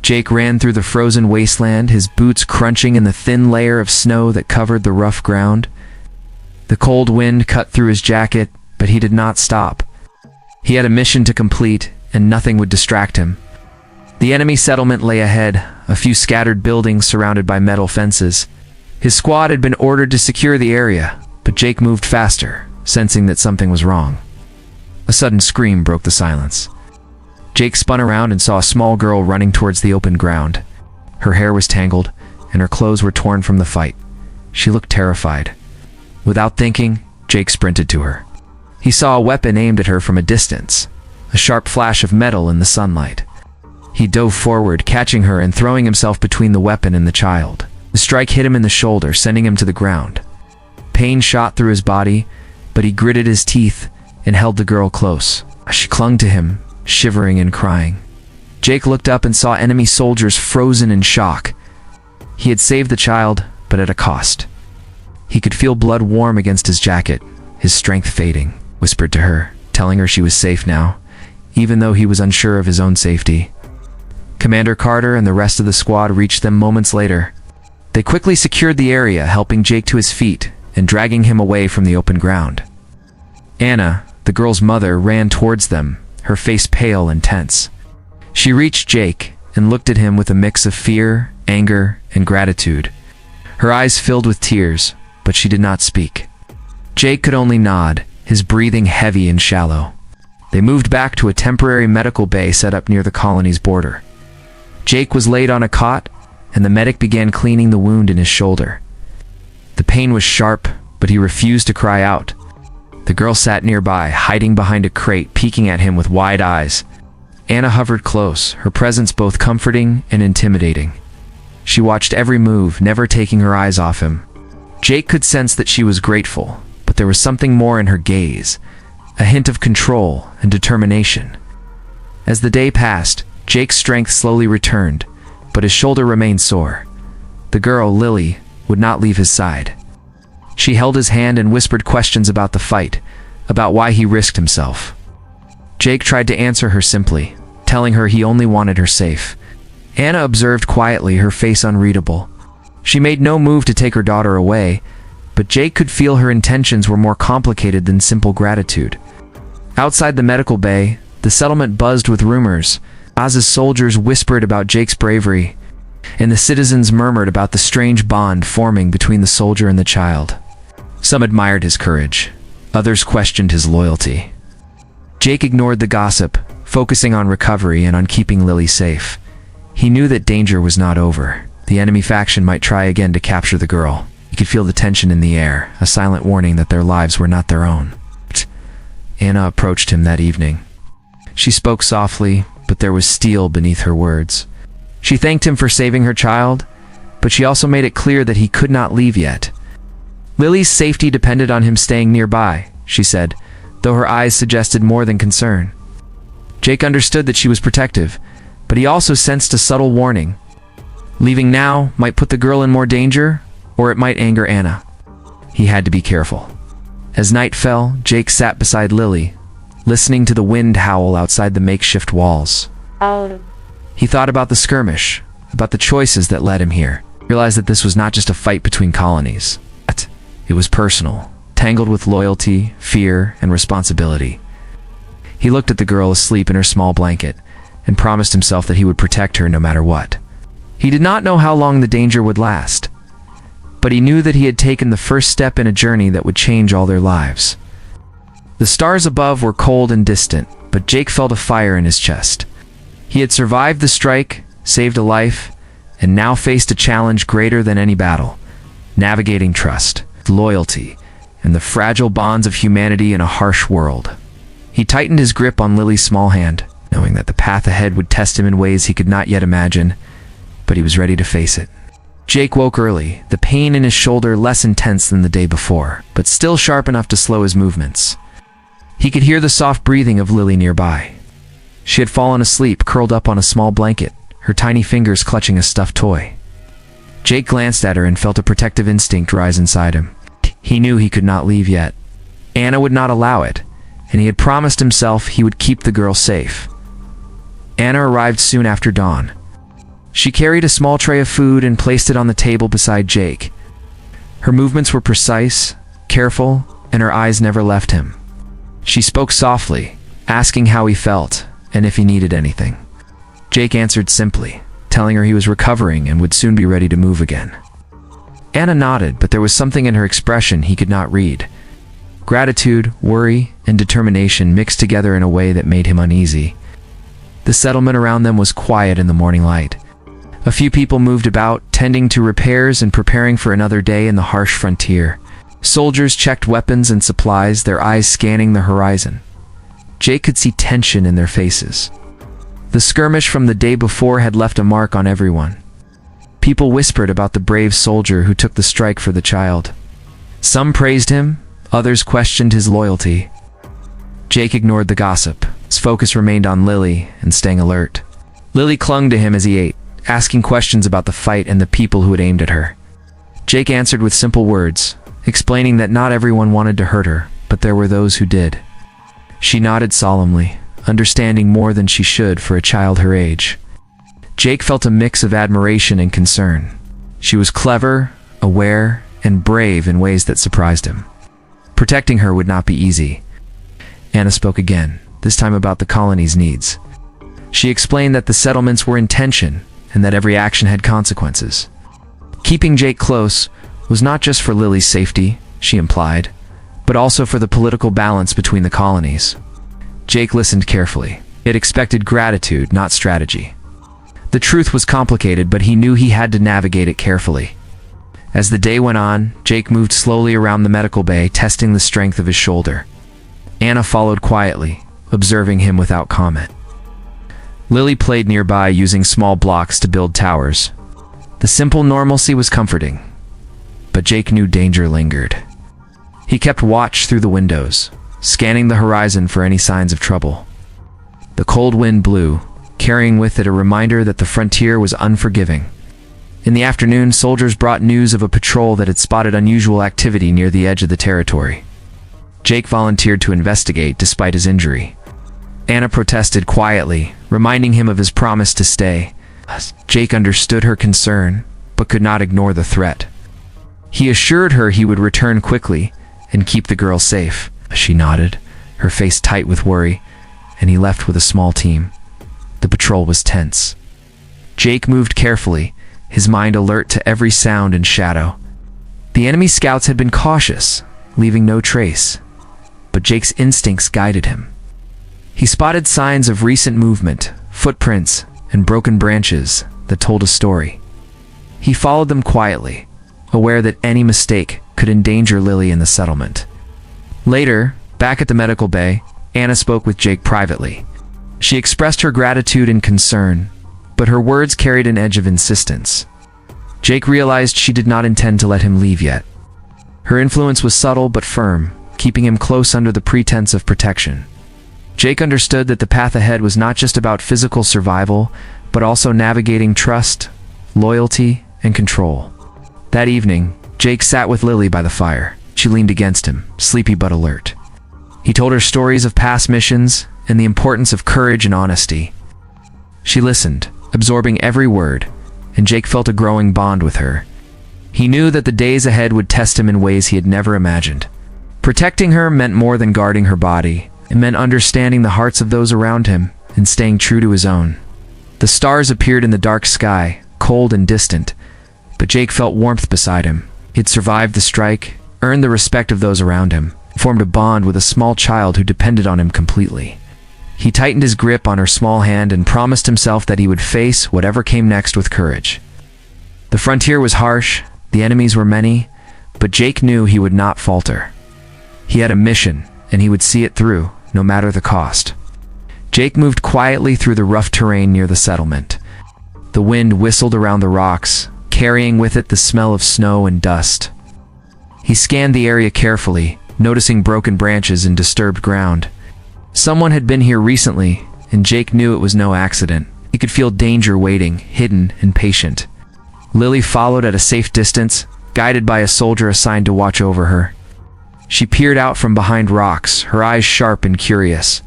Jake ran through the frozen wasteland, his boots crunching in the thin layer of snow that covered the rough ground. The cold wind cut through his jacket, but he did not stop. He had a mission to complete, and nothing would distract him. The enemy settlement lay ahead, a few scattered buildings surrounded by metal fences. His squad had been ordered to secure the area, but Jake moved faster, sensing that something was wrong. A sudden scream broke the silence. Jake spun around and saw a small girl running towards the open ground. Her hair was tangled, and her clothes were torn from the fight. She looked terrified. Without thinking, Jake sprinted to her. He saw a weapon aimed at her from a distance, a sharp flash of metal in the sunlight. He dove forward, catching her and throwing himself between the weapon and the child. The strike hit him in the shoulder, sending him to the ground. Pain shot through his body, but he gritted his teeth and held the girl close. She clung to him, shivering and crying. Jake looked up and saw enemy soldiers frozen in shock. He had saved the child, but at a cost. He could feel blood warm against his jacket, his strength fading. Whispered to her, telling her she was safe now, even though he was unsure of his own safety. Commander Carter and the rest of the squad reached them moments later. They quickly secured the area, helping Jake to his feet and dragging him away from the open ground. Anna, the girl's mother, ran towards them, her face pale and tense. She reached Jake and looked at him with a mix of fear, anger, and gratitude. Her eyes filled with tears, but she did not speak. Jake could only nod, his breathing heavy and shallow. They moved back to a temporary medical bay set up near the colony's border. Jake was laid on a cot, and the medic began cleaning the wound in his shoulder. The pain was sharp, but he refused to cry out. The girl sat nearby, hiding behind a crate, peeking at him with wide eyes. Anna hovered close, her presence both comforting and intimidating. She watched every move, never taking her eyes off him. Jake could sense that she was grateful, but there was something more in her gaze, a hint of control and determination. As the day passed, Jake's strength slowly returned, but his shoulder remained sore. The girl, Lily, would not leave his side. She held his hand and whispered questions about the fight, about why he risked himself. Jake tried to answer her simply, telling her he only wanted her safe. Anna observed quietly, her face unreadable. She made no move to take her daughter away, but Jake could feel her intentions were more complicated than simple gratitude. Outside the medical bay, the settlement buzzed with rumors. Oz's soldiers whispered about Jake's bravery, and the citizens murmured about the strange bond forming between the soldier and the child. Some admired his courage, others questioned his loyalty. Jake ignored the gossip, focusing on recovery and on keeping Lily safe. He knew that danger was not over. The enemy faction might try again to capture the girl. He could feel the tension in the air, a silent warning that their lives were not their own. Anna approached him that evening. She spoke softly, but there was steel beneath her words. She thanked him for saving her child, but she also made it clear that he could not leave yet. Lily's safety depended on him staying nearby, she said, though her eyes suggested more than concern. Jake understood that she was protective, but he also sensed a subtle warning. Leaving now might put the girl in more danger, or it might anger Anna. He had to be careful. As night fell, Jake sat beside Lily, listening to the wind howl outside the makeshift walls. He thought about the skirmish, about the choices that led him here. He realized that this was not just a fight between colonies. It was personal, tangled with loyalty, fear, and responsibility. He looked at the girl asleep in her small blanket, and promised himself that he would protect her no matter what. He did not know how long the danger would last, but he knew that he had taken the first step in a journey that would change all their lives. The stars above were cold and distant, but Jake felt a fire in his chest. He had survived the strike, saved a life, and now faced a challenge greater than any battle: navigating trust, loyalty, and the fragile bonds of humanity in a harsh world. He tightened his grip on Lily's small hand, knowing that the path ahead would test him in ways he could not yet imagine, but he was ready to face it. Jake woke early, the pain in his shoulder less intense than the day before, but still sharp enough to slow his movements. He could hear the soft breathing of Lily nearby. She had fallen asleep, curled up on a small blanket, her tiny fingers clutching a stuffed toy. Jake glanced at her and felt a protective instinct rise inside him. He knew he could not leave yet. Anna would not allow it, and he had promised himself he would keep the girl safe. Anna arrived soon after dawn. She carried a small tray of food and placed it on the table beside Jake. Her movements were precise, careful, and her eyes never left him. She spoke softly, asking how he felt and if he needed anything. Jake answered simply, telling her he was recovering and would soon be ready to move again. Anna nodded, but there was something in her expression he could not read. Gratitude, worry, and determination mixed together in a way that made him uneasy. The settlement around them was quiet in the morning light. A few people moved about, tending to repairs and preparing for another day in the harsh frontier. Soldiers checked weapons and supplies, their eyes scanning the horizon. Jake could see tension in their faces. The skirmish from the day before had left a mark on everyone. People whispered about the brave soldier who took the strike for the child. Some praised him, others questioned his loyalty. Jake ignored the gossip. His focus remained on Lily and staying alert. Lily clung to him as he ate, asking questions about the fight and the people who had aimed at her. Jake answered with simple words, explaining that not everyone wanted to hurt her, but there were those who did. She nodded solemnly, understanding more than she should for a child her age. Jake felt a mix of admiration and concern. She was clever, aware, and brave in ways that surprised him. Protecting her would not be easy. Anna spoke again, this time about the colony's needs. She explained that the settlements were in tension and that every action had consequences. Keeping Jake close was not just for Lily's safety, she implied, but also for the political balance between the colonies. Jake listened carefully. It expected gratitude, not strategy. The truth was complicated, but he knew he had to navigate it carefully. As the day went on, Jake moved slowly around the medical bay, testing the strength of his shoulder. Anna followed quietly, observing him without comment. Lily played nearby, using small blocks to build towers. The simple normalcy was comforting, but Jake knew danger lingered. He kept watch through the windows, scanning the horizon for any signs of trouble. The cold wind blew, carrying with it a reminder that the frontier was unforgiving. In the afternoon, soldiers brought news of a patrol that had spotted unusual activity near the edge of the territory. Jake volunteered to investigate despite his injury. Anna protested quietly, reminding him of his promise to stay. Jake understood her concern, but could not ignore the threat. He assured her he would return quickly and keep the girl safe. She nodded, her face tight with worry, and he left with a small team. The patrol was tense. Jake moved carefully, his mind alert to every sound and shadow. The enemy scouts had been cautious, leaving no trace, but Jake's instincts guided him. He spotted signs of recent movement, footprints, and broken branches that told a story. He followed them quietly, aware that any mistake could endanger Lily in the settlement. Later, back at the medical bay, Anna spoke with Jake privately. She expressed her gratitude and concern, but her words carried an edge of insistence. Jake realized she did not intend to let him leave yet. Her influence was subtle but firm, keeping him close under the pretense of protection. Jake understood that the path ahead was not just about physical survival, but also navigating trust, loyalty, and control. That evening, Jake sat with Lily by the fire. She leaned against him, sleepy but alert. He told her stories of past missions and the importance of courage and honesty. She listened, absorbing every word, and Jake felt a growing bond with her. He knew that the days ahead would test him in ways he had never imagined. Protecting her meant more than guarding her body. It meant understanding the hearts of those around him and staying true to his own. The stars appeared in the dark sky, cold and distant, but Jake felt warmth beside him. He had survived the strike, earned the respect of those around him, formed a bond with a small child who depended on him completely. He tightened his grip on her small hand and promised himself that he would face whatever came next with courage. The frontier was harsh, the enemies were many, but Jake knew he would not falter. He had a mission, and he would see it through, no matter the cost. Jake moved quietly through the rough terrain near the settlement. The wind whistled around the rocks, carrying with it the smell of snow and dust. He scanned the area carefully, noticing broken branches and disturbed ground. Someone had been here recently, and Jake knew it was no accident. He could feel danger waiting, hidden and patient. Lily followed at a safe distance, guided by a soldier assigned to watch over her. She peered out from behind rocks, her eyes sharp and curious.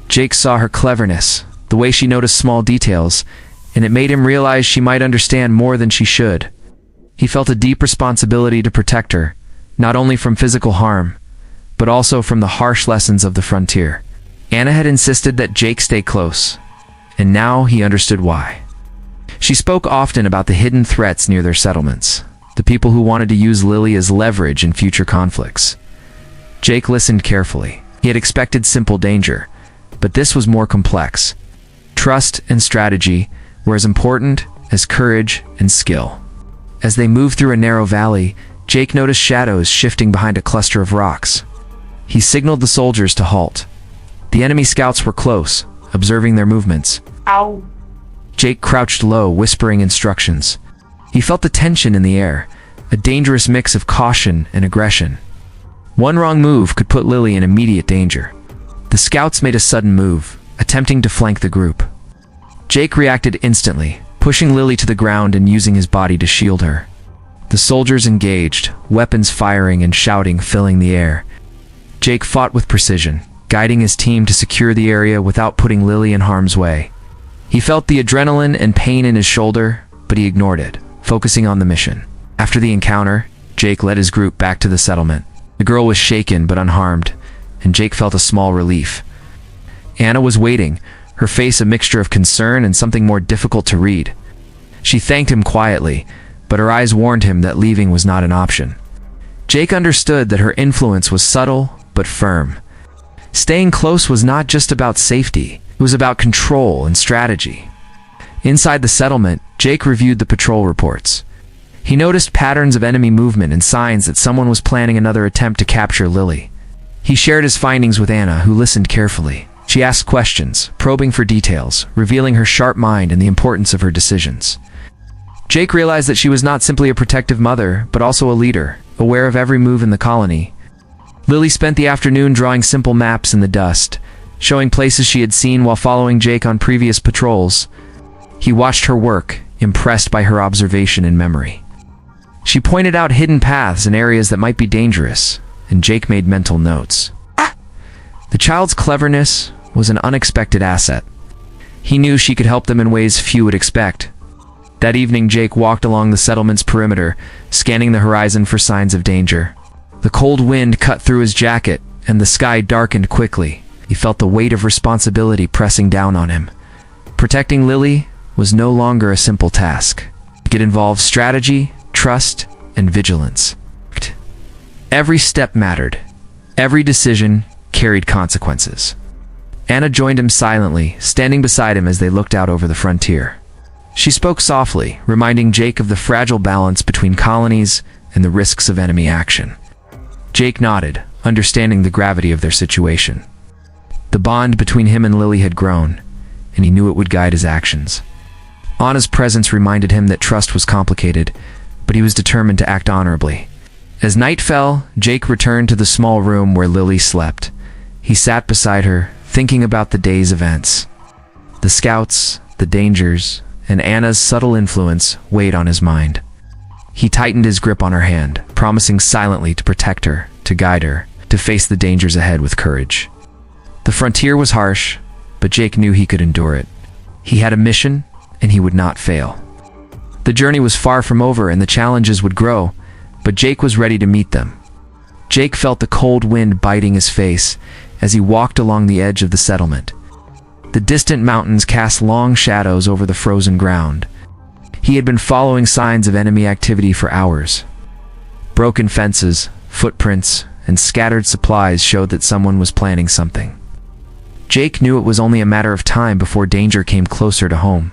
Jake saw her cleverness, the way she noticed small details, and it made him realize she might understand more than she should. He felt a deep responsibility to protect her, not only from physical harm, but also from the harsh lessons of the frontier. Anna had insisted that Jake stay close, and now he understood why. She spoke often about the hidden threats near their settlements, the people who wanted to use Lily as leverage in future conflicts. Jake listened carefully. He had expected simple danger, but this was more complex. Trust and strategy were as important as courage and skill. As they moved through a narrow valley, Jake noticed shadows shifting behind a cluster of rocks. He signaled the soldiers to halt. The enemy scouts were close, observing their movements. Ow. Jake crouched low, whispering instructions. He felt the tension in the air, a dangerous mix of caution and aggression. One wrong move could put Lily in immediate danger. The scouts made a sudden move, attempting to flank the group. Jake reacted instantly, pushing Lily to the ground and using his body to shield her. The soldiers engaged, weapons firing and shouting filling the air. Jake fought with precision, guiding his team to secure the area without putting Lily in harm's way. He felt the adrenaline and pain in his shoulder, but he ignored it, focusing on the mission. After the encounter, Jake led his group back to the settlement. The girl was shaken but unharmed, and Jake felt a small relief. Anna was waiting, her face a mixture of concern and something more difficult to read. She thanked him quietly, but her eyes warned him that leaving was not an option. Jake understood that her influence was subtle but firm. Staying close was not just about safety, it was about control and strategy. Inside the settlement, Jake reviewed the patrol reports. He noticed patterns of enemy movement and signs that someone was planning another attempt to capture Lily. He shared his findings with Anna, who listened carefully. She asked questions, probing for details, revealing her sharp mind and the importance of her decisions. Jake realized that she was not simply a protective mother, but also a leader, aware of every move in the colony. Lily spent the afternoon drawing simple maps in the dust, showing places she had seen while following Jake on previous patrols. He watched her work, impressed by her observation and memory. She pointed out hidden paths and areas that might be dangerous, and Jake made mental notes. The child's cleverness was an unexpected asset. He knew she could help them in ways few would expect. That evening, Jake walked along the settlement's perimeter, scanning the horizon for signs of danger. The cold wind cut through his jacket, and the sky darkened quickly. He felt the weight of responsibility pressing down on him. Protecting Lily was no longer a simple task. It involved strategy, trust, and vigilance. Every step mattered. Every decision carried consequences. Anna joined him silently, standing beside him as they looked out over the frontier. She spoke softly, reminding Jake of the fragile balance between colonies and the risks of enemy action. Jake nodded, understanding the gravity of their situation. The bond between him and Lily had grown, and he knew it would guide his actions. Anna's presence reminded him that trust was complicated, but he was determined to act honorably. As night fell, Jake returned to the small room where Lily slept. He sat beside her, thinking about the day's events. The scouts, the dangers, and Anna's subtle influence weighed on his mind. He tightened his grip on her hand, promising silently to protect her, to guide her, to face the dangers ahead with courage. The frontier was harsh, but Jake knew he could endure it. He had a mission, and he would not fail. The journey was far from over and the challenges would grow, but Jake was ready to meet them. Jake felt the cold wind biting his face as he walked along the edge of the settlement. The distant mountains cast long shadows over the frozen ground. He had been following signs of enemy activity for hours. Broken fences, footprints, and scattered supplies showed that someone was planning something. Jake knew it was only a matter of time before danger came closer to home.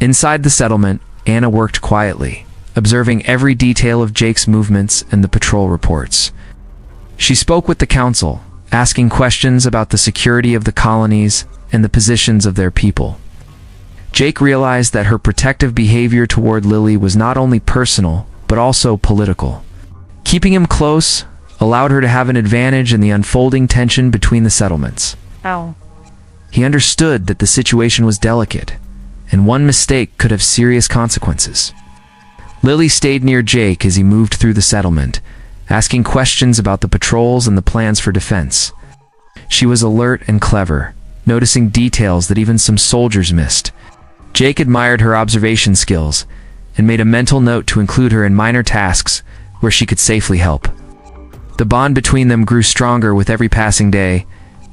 Inside the settlement, Anna worked quietly, observing every detail of Jake's movements and the patrol reports. She spoke with the council, asking questions about the security of the colonies and the positions of their people. Jake realized that her protective behavior toward Lily was not only personal, but also political. Keeping him close allowed her to have an advantage in the unfolding tension between the settlements. Ow. He understood that the situation was delicate, and one mistake could have serious consequences. Lily stayed near Jake as he moved through the settlement, asking questions about the patrols and the plans for defense. She was alert and clever, noticing details that even some soldiers missed. Jake admired her observation skills and made a mental note to include her in minor tasks where she could safely help. The bond between them grew stronger with every passing day,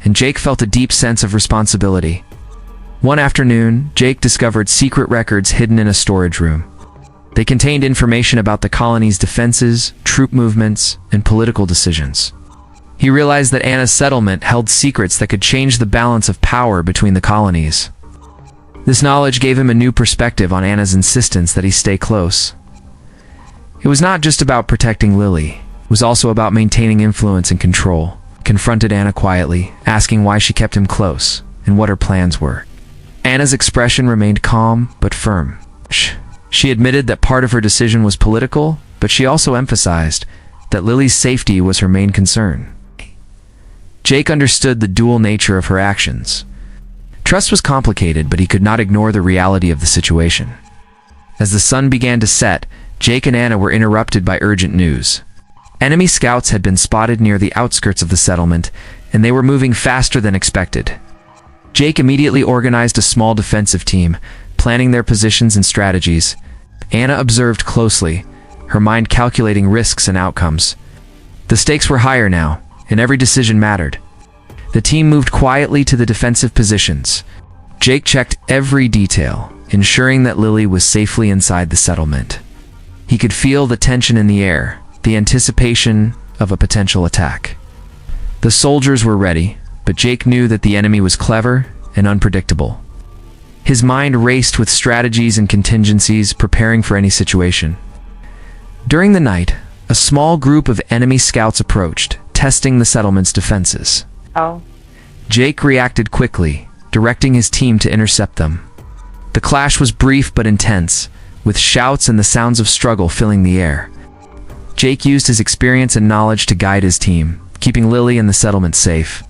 and Jake felt a deep sense of responsibility. One afternoon, Jake discovered secret records hidden in a storage room. They contained information about the colony's defenses, troop movements, and political decisions. He realized that Anna's settlement held secrets that could change the balance of power between the colonies. This knowledge gave him a new perspective on Anna's insistence that he stay close. It was not just about protecting Lily, it was also about maintaining influence and control. He confronted Anna quietly, asking why she kept him close and what her plans were. Anna's expression remained calm but firm. She admitted that part of her decision was political, but she also emphasized that Lily's safety was her main concern. Jake understood the dual nature of her actions. Trust was complicated, but he could not ignore the reality of the situation. As the sun began to set, Jake and Anna were interrupted by urgent news. Enemy scouts had been spotted near the outskirts of the settlement, and they were moving faster than expected. Jake immediately organized a small defensive team, planning their positions and strategies. Anna observed closely, her mind calculating risks and outcomes. The stakes were higher now, and every decision mattered. The team moved quietly to the defensive positions. Jake checked every detail, ensuring that Lily was safely inside the settlement. He could feel the tension in the air, the anticipation of a potential attack. The soldiers were ready, but Jake knew that the enemy was clever and unpredictable. His mind raced with strategies and contingencies, preparing for any situation. During the night, a small group of enemy scouts approached, testing the settlement's defenses. Jake reacted quickly, directing his team to intercept them. The clash was brief but intense, with shouts and the sounds of struggle filling the air. Jake used his experience and knowledge to guide his team, keeping Lily and the settlement safe.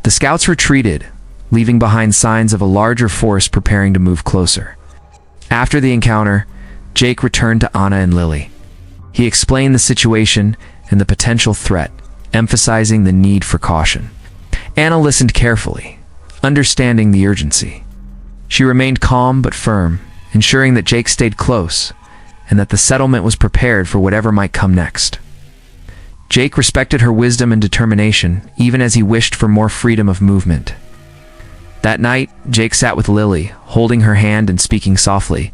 The scouts retreated, leaving behind signs of a larger force preparing to move closer. After the encounter, Jake returned to Anna and Lily. He explained the situation and the potential threat, emphasizing the need for caution. Anna listened carefully, understanding the urgency. She remained calm but firm, ensuring that Jake stayed close and that the settlement was prepared for whatever might come next. Jake respected her wisdom and determination, even as he wished for more freedom of movement. That night, Jake sat with Lily, holding her hand and speaking softly.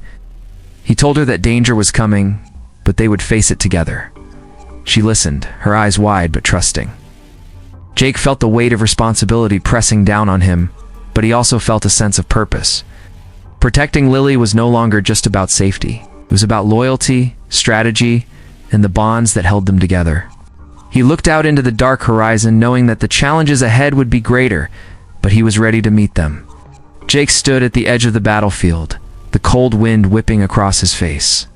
He told her that danger was coming, but they would face it together. She listened, her eyes wide but trusting. Jake felt the weight of responsibility pressing down on him, but he also felt a sense of purpose. Protecting Lily was no longer just about safety. It was about loyalty, strategy, and the bonds that held them together. He looked out into the dark horizon, knowing that the challenges ahead would be greater, but he was ready to meet them. Jake stood at the edge of the battlefield, the cold wind whipping across his face.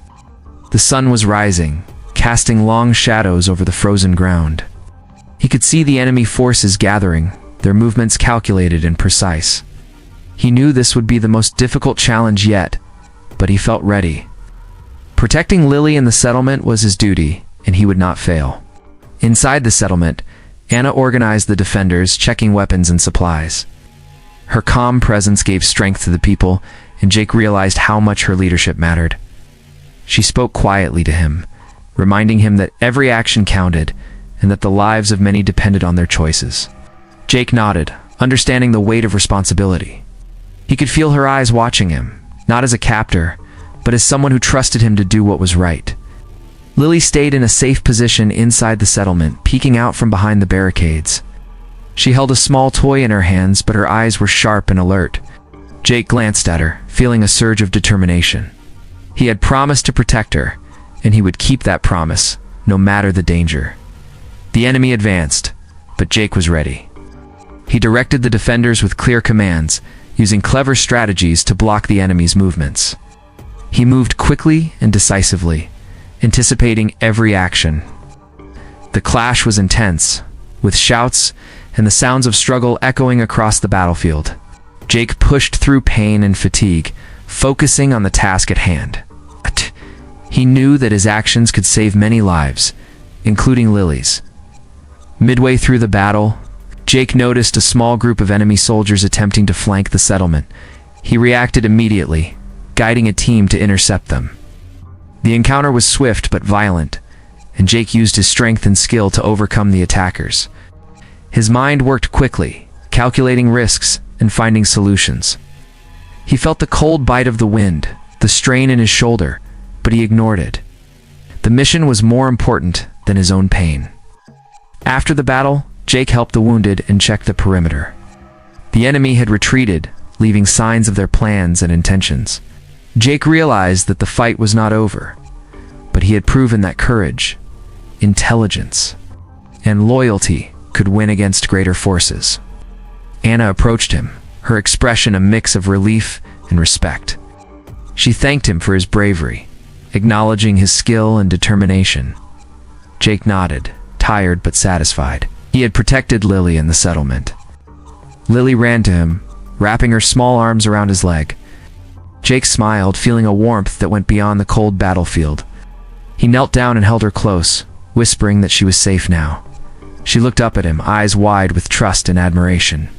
The sun was rising, casting long shadows over the frozen ground. He could see the enemy forces gathering, their movements calculated and precise. He knew this would be the most difficult challenge yet, but he felt ready. Protecting Lily and the settlement was his duty, and he would not fail. Inside the settlement, Anna organized the defenders, checking weapons and supplies. Her calm presence gave strength to the people, and Jake realized how much her leadership mattered. She spoke quietly to him, reminding him that every action counted, and that the lives of many depended on their choices. Jake nodded, understanding the weight of responsibility. He could feel her eyes watching him, not as a captor, but as someone who trusted him to do what was right. Lily stayed in a safe position inside the settlement, peeking out from behind the barricades. She held a small toy in her hands, but her eyes were sharp and alert. Jake glanced at her, feeling a surge of determination. He had promised to protect her, and he would keep that promise, no matter the danger. The enemy advanced, but Jake was ready. He directed the defenders with clear commands, using clever strategies to block the enemy's movements. He moved quickly and decisively, anticipating every action. The clash was intense, with shouts and the sounds of struggle echoing across the battlefield. Jake pushed through pain and fatigue, focusing on the task at hand. He knew that his actions could save many lives, including Lily's. Midway through the battle, Jake noticed a small group of enemy soldiers attempting to flank the settlement. He reacted immediately, guiding a team to intercept them. The encounter was swift but violent, and Jake used his strength and skill to overcome the attackers. His mind worked quickly, calculating risks and finding solutions. He felt the cold bite of the wind, the strain in his shoulder, but he ignored it. The mission was more important than his own pain. After the battle, Jake helped the wounded and checked the perimeter. The enemy had retreated, leaving signs of their plans and intentions. Jake realized that the fight was not over, but he had proven that courage, intelligence, and loyalty could win against greater forces. Anna approached him, her expression a mix of relief and respect. She thanked him for his bravery, acknowledging his skill and determination. Jake nodded, tired but satisfied. He had protected Lily in the settlement. Lily ran to him, wrapping her small arms around his leg. Jake smiled, feeling a warmth that went beyond the cold battlefield. He knelt down and held her close, whispering that she was safe now. She looked up at him, eyes wide with trust and admiration.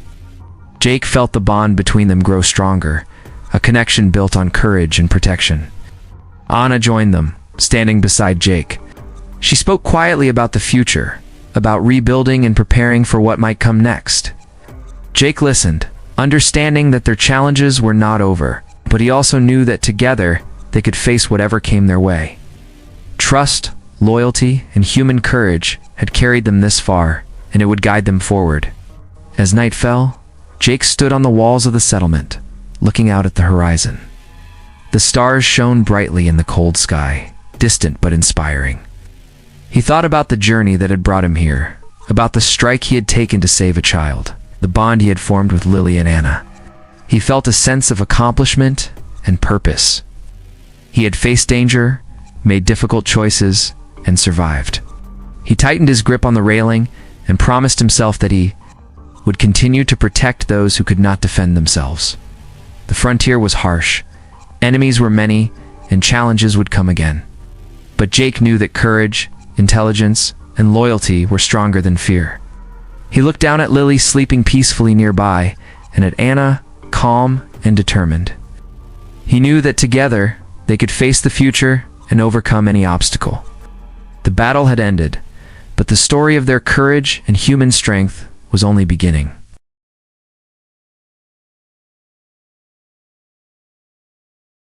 Jake felt the bond between them grow stronger, a connection built on courage and protection. Anna joined them, standing beside Jake. She spoke quietly about the future, about rebuilding and preparing for what might come next. Jake listened, understanding that their challenges were not over, but he also knew that together they could face whatever came their way. Trust, loyalty, and human courage had carried them this far, and it would guide them forward. As night fell, Jake stood on the walls of the settlement, looking out at the horizon. The stars shone brightly in the cold sky, distant but inspiring. He thought about the journey that had brought him here, about the strike he had taken to save a child, the bond he had formed with Lily and Anna. He felt a sense of accomplishment and purpose. He had faced danger, made difficult choices, and survived. He tightened his grip on the railing and promised himself that he would continue to protect those who could not defend themselves. The frontier was harsh, enemies were many, and challenges would come again. But Jake knew that courage, intelligence, and loyalty were stronger than fear. He looked down at Lily sleeping peacefully nearby, and at Anna, calm and determined. He knew that together they could face the future and overcome any obstacle. The battle had ended, but the story of their courage and human strength was only beginning.